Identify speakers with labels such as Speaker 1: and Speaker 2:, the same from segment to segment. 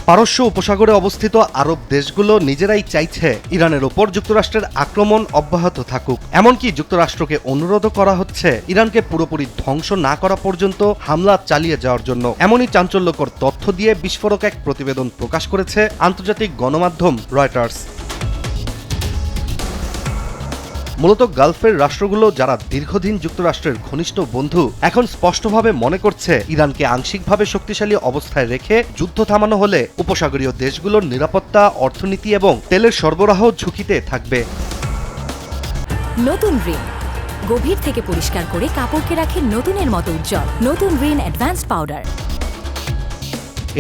Speaker 1: পারস্য উপসাগরে অবস্থিত আরব দেশগুলো নিজেরাই চাইছে ইরানের ওপর যুক্তরাষ্ট্রের আক্রমণ অব্যাহত থাকুক। এমনকি যুক্তরাষ্ট্রকে অনুরোধও করা হচ্ছে ইরানকে পুরোপুরি ধ্বংস না করা পর্যন্ত হামলা চালিয়ে যাওয়ার জন্য। এমনই চাঞ্চল্যকর তথ্য দিয়ে বিস্ফোরক এক প্রতিবেদন প্রকাশ করেছে আন্তর্জাতিক গণমাধ্যম রয়টার্স। মূলত গালফের রাষ্ট্রগুলো যারা দীর্ঘদিন যুক্তরাষ্ট্রের ঘনিষ্ঠ বন্ধু, এখন স্পষ্টভাবে মনে করছে ইরানকে আংশিকভাবে শক্তিশালী অবস্থায় রেখে যুদ্ধ থামানো হলে উপসাগরীয় দেশগুলোর নিরাপত্তা, অর্থনীতি এবং তেলের সরবরাহ ঝুঁকিতে থাকবে।
Speaker 2: নতুন রিন গভীর থেকে পরিষ্কার করে কাপড়কে রাখে নতুনের মতো উজ্জ্বল। নতুন রিন অ্যাডভান্স পাউডার।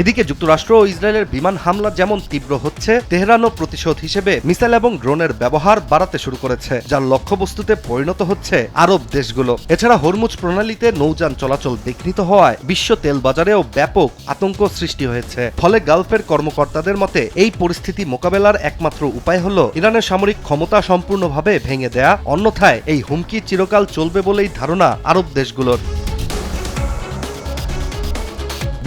Speaker 1: এদিকে যুক্তরাষ্ট্র ও ইসরায়েলের বিমান হামলা যেমন তীব্র হচ্ছে, তেহরানও প্রতিশোধ হিসেবে মিসাইল এবং ড্রোনের ব্যবহার বাড়াতে শুরু করেছে, যার লক্ষ্যবস্তুতে পরিণত হচ্ছে আরব দেশগুলো। এছাড়া হরমুজ প্রণালীতে নৌযান চলাচল বিঘ্নিত হওয়ায় বিশ্ব তেল বাজারেও ব্যাপক আতঙ্ক সৃষ্টি হয়েছে। ফলে গালফের কর্মকর্তাদের মতে এই পরিস্থিতি মোকাবেলার একমাত্র উপায় হল ইরানের সামরিক ক্ষমতা সম্পূর্ণভাবে ভেঙে দেয়া, অন্যথায় এই হুমকি চিরকাল চলবে বলেই ধারণা আরব দেশগুলোর।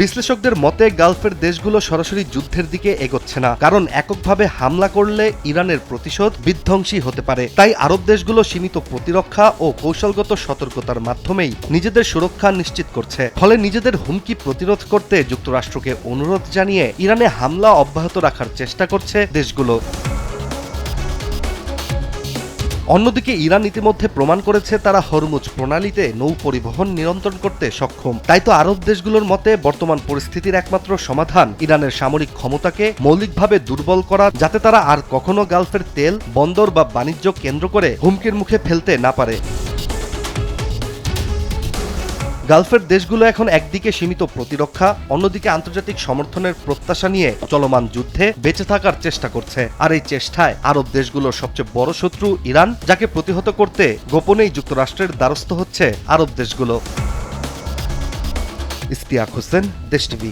Speaker 1: বিশ্লেষকদের মতে গালফের দেশগুলো সরাসরি যুদ্ধের দিকে এগোচ্ছে না, কারণ এককভাবে হামলা করলে ইরানের প্রতিশোধ বিধ্বংসী হতে পারে। তাই আরব দেশগুলো সীমিত প্রতিরক্ষা ও কৌশলগত সতর্কতার মাধ্যমেই নিজেদের সুরক্ষা নিশ্চিত করছে। ফলে নিজেদের হুমকি প্রতিরোধ করতে যুক্তরাষ্ট্রকে অনুরোধ জানিয়ে ইরানে হামলা অব্যাহত রাখার চেষ্টা করছে দেশগুলো। অন্যদিকে ইরান ইতিমধ্যে প্রমাণ করেছে তারা হরমুজ প্রণালীতে নৌ পরিবহন নিয়ন্ত্রণ করতে সক্ষম। তাই তো আরব দেশগুলোর মতে বর্তমান পরিস্থিতির একমাত্র সমাধান ইরানের সামরিক ক্ষমতাকে মৌলিকভাবে দুর্বল করা, যাতে তারা আর কখনো গালফের তেল, বন্দর বা বাণিজ্য কেন্দ্র করে হুমকির মুখে ফেলতে না পারে। গালফের দেশগুলো এখন একদিকে সীমিত প্রতিরক্ষা, অন্যদিকে আন্তর্জাতিক সমর্থনের প্রত্যাশা নিয়ে চলমান যুদ্ধে বেঁচে থাকার চেষ্টা করছে। আর এই চেষ্টায় আরব দেশগুলোর সবচেয়ে বড় শত্রু ইরান, যাকে প্রতিহত করতে গোপনেই যুক্তরাষ্ট্রের দ্বারস্থ হচ্ছে আরব দেশগুলো। ইশতিয়াক হোসেন, দেশ টিভি।